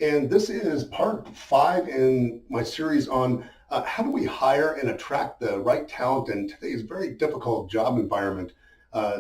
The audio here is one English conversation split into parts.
And this is part 5 in my series on how do we hire and attract the right talent in today's very difficult job environment.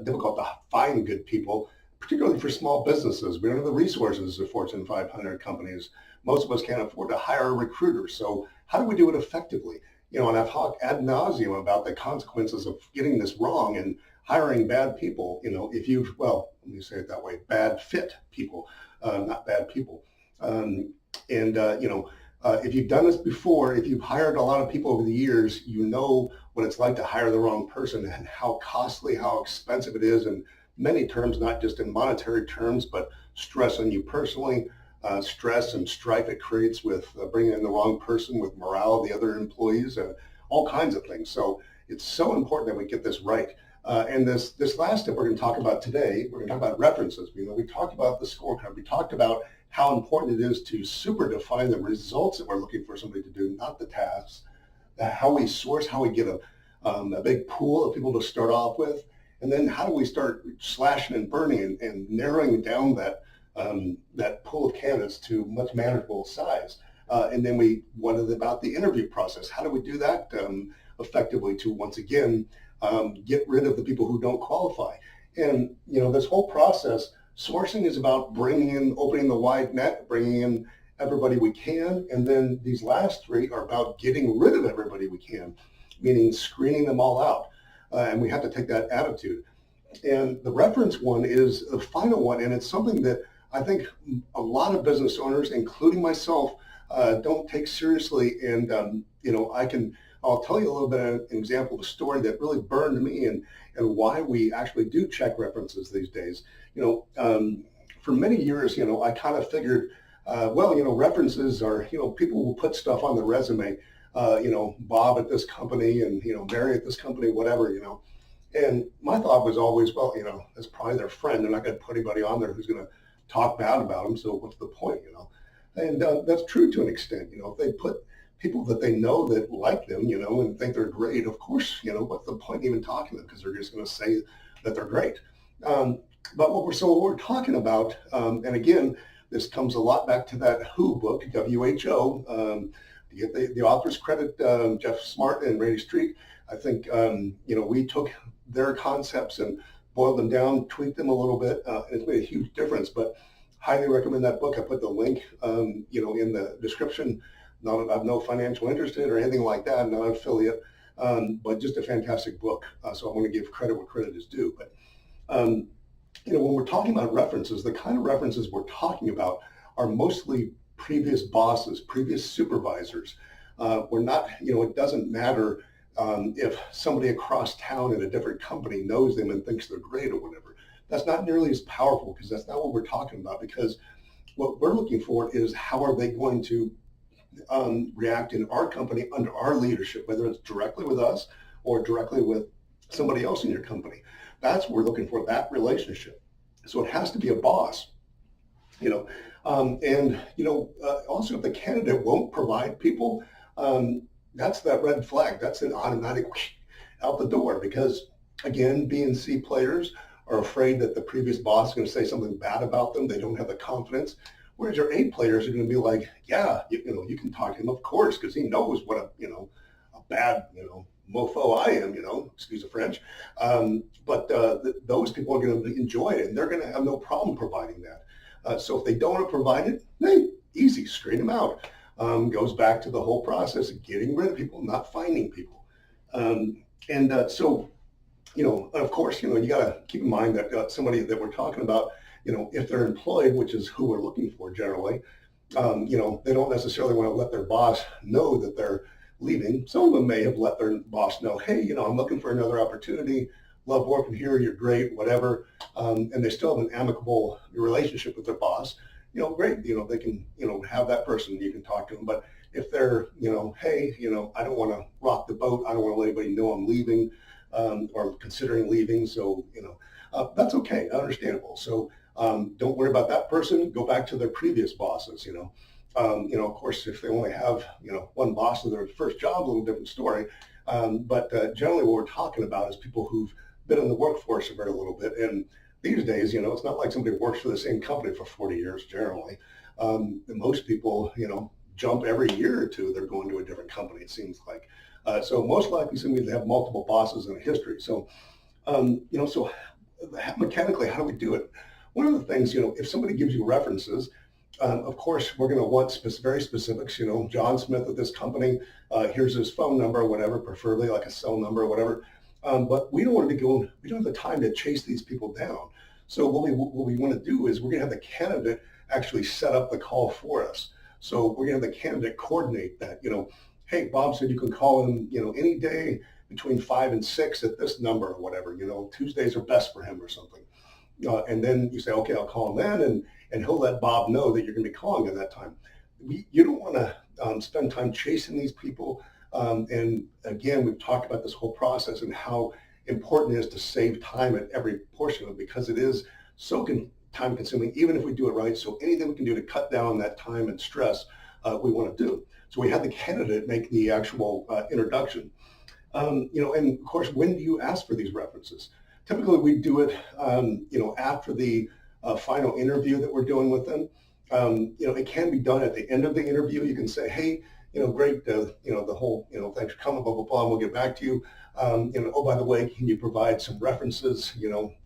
Difficult to find good people, particularly for small businesses. We don't have the resources of Fortune 500 companies. Most of us can't afford to hire a recruiter. So how do we do it effectively? And I've talked ad nauseum about the consequences of getting this wrong and hiring bad people. Let me say it that way, bad fit people, not bad people. Um, if you've done this before, if you've hired a lot of people over the years, you know what it's like to hire the wrong person and how costly, how expensive it is in many terms, not just in monetary terms, but stress on you personally, stress and strife it creates with bringing in the wrong person, with morale of the other employees, all kinds of things. So it's so important that we get this right. And this last step we're going to talk about today, we're going to talk about references. We talked about the scorecard. We talked about how important it is to super define the results that we're looking for somebody to do, not the tasks, how we source, how we get a big pool of people to start off with, and then how do we start slashing and burning and narrowing down that pool of candidates to much manageable size. And then what about the interview process? How do we do that effectively to, once again, get rid of the people who don't qualify? And, this whole process, sourcing is about opening the wide net, bringing in everybody we can. And then these last 3 are about getting rid of everybody we can, meaning screening them all out. And we have to take that attitude. And the reference one is the final one. And it's something that I think a lot of business owners, including myself, don't take seriously. And, I'll tell you a little bit of an example of a story that really burned me and why we actually do check references these days. For many years, I kind of figured, references are, people will put stuff on the resume, Bob at this company and, Mary at this company, whatever, And my thought was always, that's probably their friend. They're not going to put anybody on there who's going to talk bad about them. So what's the point, And that's true to an extent, if they put people that they know that like them, and think they're great, of course, what's the point even talking to them? Because they're just going to say that they're great. But what we're talking about, and again, this comes a lot back to that WHO book, WHO. To get the author's credit, Jeff Smart and Randy Street. I think, we took their concepts and boiled them down, tweaked them a little bit, and it's made a huge difference. But highly recommend that book. I put the link, in the description. Not that I have no financial interest in it or anything like that. I'm not an affiliate, but just a fantastic book. So I want to give credit where credit is due. But when we're talking about references, the kind of references we're talking about are mostly previous bosses, previous supervisors. We're not, it doesn't matter if somebody across town in a different company knows them and thinks they're great or whatever. That's not nearly as powerful because that's not what we're talking about. Because what we're looking for is how are they going to react in our company under our leadership, whether it's directly with us or directly with somebody else in your company. That's what we're looking for, that relationship. So it has to be a boss, also if the candidate won't provide people, that's that red flag. That's an automatic out the door because, again, B and C players are afraid that the previous boss is going to say something bad about them. They don't have the confidence. Whereas your A players are going to be like, yeah, you can talk to him, of course, because he knows what a bad, mofo I am, excuse the French. But those people are going to enjoy it, and they're going to have no problem providing that. So if they don't want to provide it, hey, easy, straighten them out. Goes back to the whole process of getting rid of people, not finding people. So, of course, you got to keep in mind that somebody that we're talking about, if they're employed, which is who we're looking for generally, they don't necessarily want to let their boss know that they're leaving. Some of them may have let their boss know, hey, I'm looking for another opportunity, love working here, you're great, whatever. And they still have an amicable relationship with their boss. Great, they can, have that person, you can talk to them. But if they're, hey, I don't want to rock the boat, I don't want to let anybody know I'm leaving or considering leaving. So, that's okay, understandable. So don't worry about that person, go back to their previous bosses, of course, if they only have, one boss in their first job, a little different story. But generally what we're talking about is people who've been in the workforce a very little bit. And these days, it's not like somebody works for the same company for 40 years generally. And most people, jump every year or two. They're going to a different company, it seems like. So most likely somebody that have multiple bosses in a history. So, so mechanically, how do we do it? One of the things, if somebody gives you references, of course, we're going to want very specifics. John Smith at this company, here's his phone number, or whatever, preferably like a cell number or whatever. But we don't want to be going. We don't have the time to chase these people down. So what we want to do is we're going to have the candidate actually set up the call for us. So we're going to have the candidate coordinate that. Hey, Bob said you can call him, any day between 5 and 6 at this number or whatever. Tuesdays are best for him or something. And then you say, okay, I'll call him then, and he'll let Bob know that you're going to be calling at that time. You don't want to spend time chasing these people. And again, we've talked about this whole process and how important it is to save time at every portion of it, because it is so time consuming, even if we do it right. So anything we can do to cut down that time and stress, we want to do. So we had the candidate make the actual introduction. And of course, when do you ask for these references? Typically, we do it, after the final interview that we're doing with them. It can be done at the end of the interview. You can say, hey, great, the whole, thanks for coming, blah, blah, blah, and we'll get back to you. Oh, by the way, can you provide some references,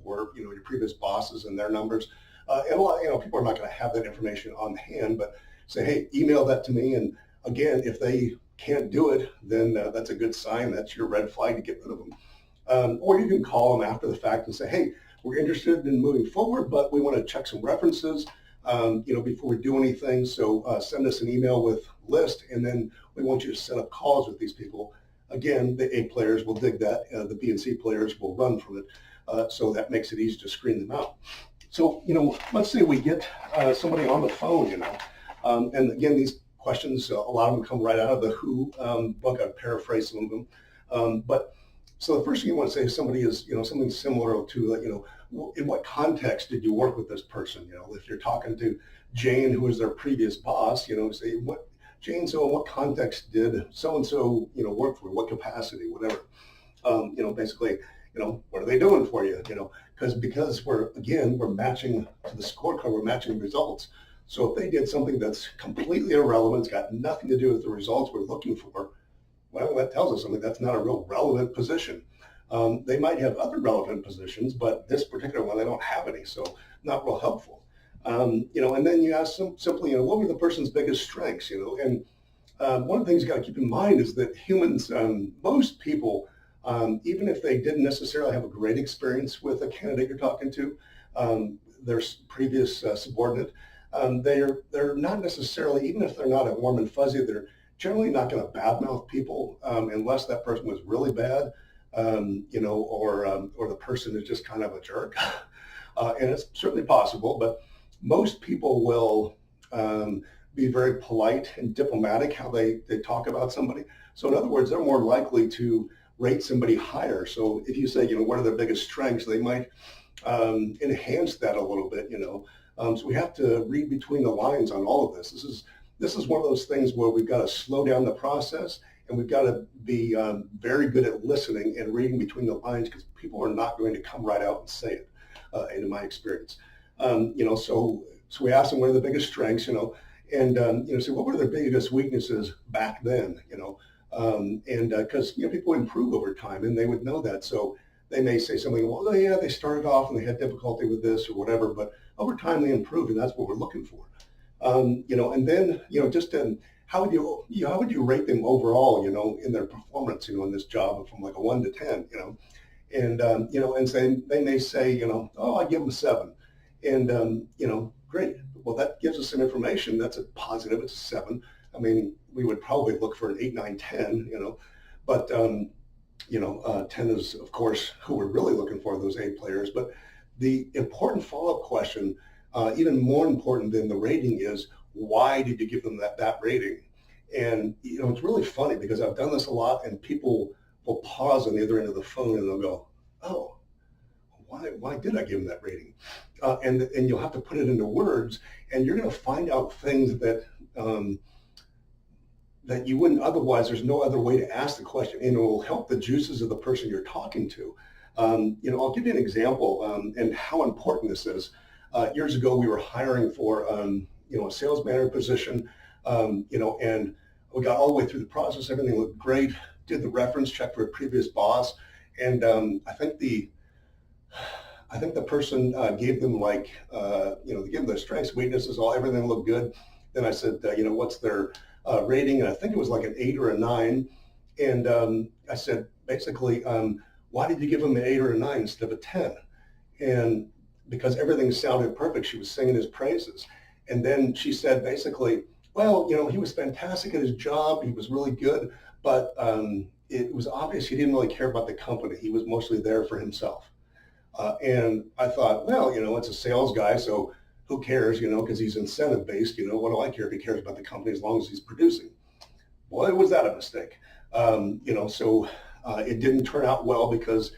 for, your previous bosses and their numbers? And a lot, people are not going to have that information on hand, but say, hey, email that to me. And again, if they can't do it, then that's a good sign. That's your red flag to get rid of them. Or you can call them after the fact and say, hey, we're interested in moving forward, but we want to check some references, before we do anything. So send us an email with list, and then we want you to set up calls with these people. Again, the A players will dig that. The B and C players will run from it. So that makes it easy to screen them out. So, let's say we get somebody on the phone, and again, these questions, a lot of them come right out of the Who book. I've paraphrased some of them. But so the first thing you want to say to somebody is, something similar to, in what context did you work with this person? If you're talking to Jane, who was their previous boss, say, Jane, so in what context did so-and-so, work for, what capacity, whatever. Basically, what are they doing for you? Because we're matching to the scorecard, we're matching results. So if they did something that's completely irrelevant, it's got nothing to do with the results we're looking for, well, that tells us something. That's not a real relevant position. They might have other relevant positions, but this particular one, they don't have any, so not real helpful. And then you ask them simply, what were the person's biggest strengths, and one of the things you got to keep in mind is that humans, most people, even if they didn't necessarily have a great experience with a candidate you're talking to, their previous subordinate, they're not necessarily, even if they're not a warm and fuzzy, they're generally not going to badmouth people unless that person was really bad, or the person is just kind of a jerk. And it's certainly possible, but most people will be very polite and diplomatic how they talk about somebody. So in other words, they're more likely to rate somebody higher. So if you say, what are their biggest strengths, they might enhance that a little bit, So we have to read between the lines on all of this. This is one of those things where we've got to slow down the process, and we've got to be very good at listening and reading between the lines, because people are not going to come right out and say it, in my experience. So we asked them what are the biggest strengths, and say what were their biggest weaknesses back then, because people improve over time, and they would know that. So they may say something, well, yeah, they started off and they had difficulty with this or whatever, but over time they improved, and that's what we're looking for. And then, just how would you rate them overall, in their performance, in this job from like a 1 to 10, and say, they may say, oh, I give them a 7. And, great. Well, that gives us some information. That's a positive. It's a 7. I mean, we would probably look for an 8, 9, 10, but, 10 is, of course, who we're really looking for, those A players. But the important follow-up question, even more important than the rating, is why did you give them that rating? And, it's really funny because I've done this a lot, and people will pause on the other end of the phone and they'll go, oh, why did I give them that rating? And you'll have to put it into words, and you're going to find out things that that you wouldn't otherwise. There's no other way to ask the question, and it will help the juices of the person you're talking to. I'll give you an example and how important this is. Years ago, we were hiring for a sales manager position, and we got all the way through the process. Everything looked great. Did the reference check for a previous boss, and I think the person gave them they gave them their strengths, weaknesses, everything looked good. Then I said, what's their rating? And I think it was like an 8 or a 9. And I said, basically, why did you give him an 8 or a 9 instead of a 10? And because everything sounded perfect, she was singing his praises. And then she said, basically, well, he was fantastic at his job. He was really good, but it was obvious he didn't really care about the company. He was mostly there for himself. And I thought, well, it's a sales guy, so who cares, because he's incentive based, what do I care if he cares about the company as long as he's producing? Boy, was that a mistake. So it didn't turn out well because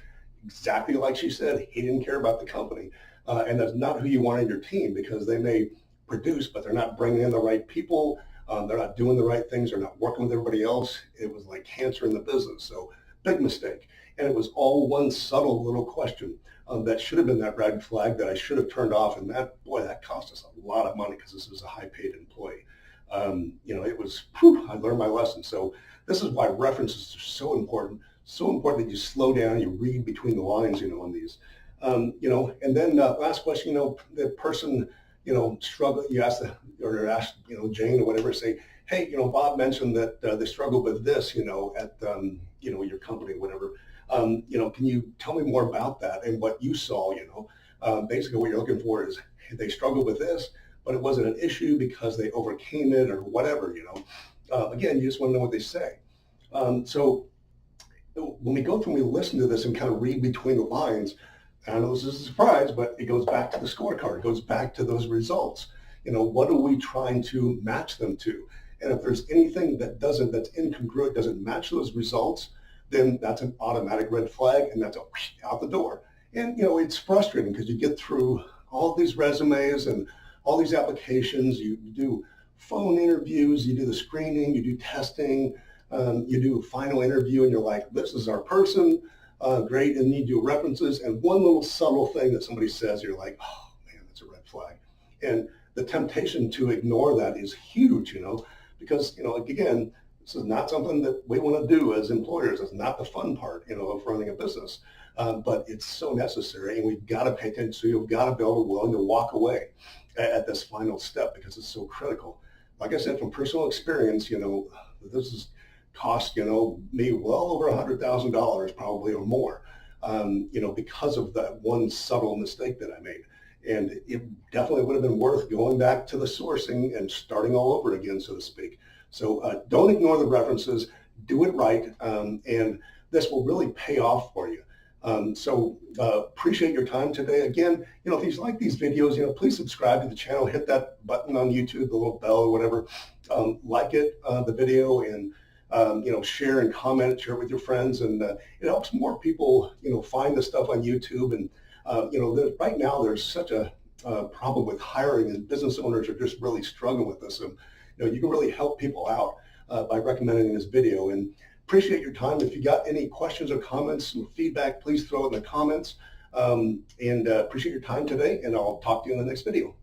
exactly like she said, he didn't care about the company. And that's not who you want on your team, because they may produce, but they're not bringing in the right people. They're not doing the right things. They're not working with everybody else. It was like cancer in the business. So big mistake. And it was all one subtle little question that should have been that red flag that I should have turned off. And that cost us a lot of money because this was a high paid employee. It was, I learned my lesson. So this is why references are so important that you slow down, you read between the lines, on these. And then last question, the person, struggle, you ask Jane or whatever, say, hey, Bob mentioned that they struggle with this, at, your company, whatever. Can you tell me more about that and what you saw, basically what you're looking for is they struggled with this, but it wasn't an issue because they overcame it or whatever, again, you just want to know what they say. So when we go through and we listen to this and kind of read between the lines, I know this is a surprise, but it goes back to the scorecard. It goes back to those results. What are we trying to match them to? And if there's anything that's incongruent, doesn't match those results, then that's an automatic red flag, and that's out the door. And, it's frustrating because you get through all these resumes and all these applications. You do phone interviews, you do the screening, you do testing, you do a final interview, and you're like, this is our person, great, and you do references, and one little subtle thing that somebody says, you're like, oh man, that's a red flag. And the temptation to ignore that is huge, because, again, this is not something that we want to do as employers. It's not the fun part, of running a business, but it's so necessary, and we've got to pay attention. So you've got to be willing to walk away at this final step because it's so critical. Like I said, from personal experience, this has cost, me well over $100,000 probably or more, because of that one subtle mistake that I made. And it definitely would have been worth going back to the sourcing and starting all over again, so to speak. So don't ignore the references, do it right, and this will really pay off for you. So appreciate your time today. Again, if you like these videos, please subscribe to the channel, hit that button on YouTube, the little bell or whatever, like it, the video, and share and comment, share it with your friends, and it helps more people, find the stuff on YouTube. And right now there's such a problem with hiring, and business owners are just really struggling with this. And you can really help people out by recommending this video. And appreciate your time. If you got any questions or comments, some feedback, please throw it in the comments. And appreciate your time today, and I'll talk to you in the next video.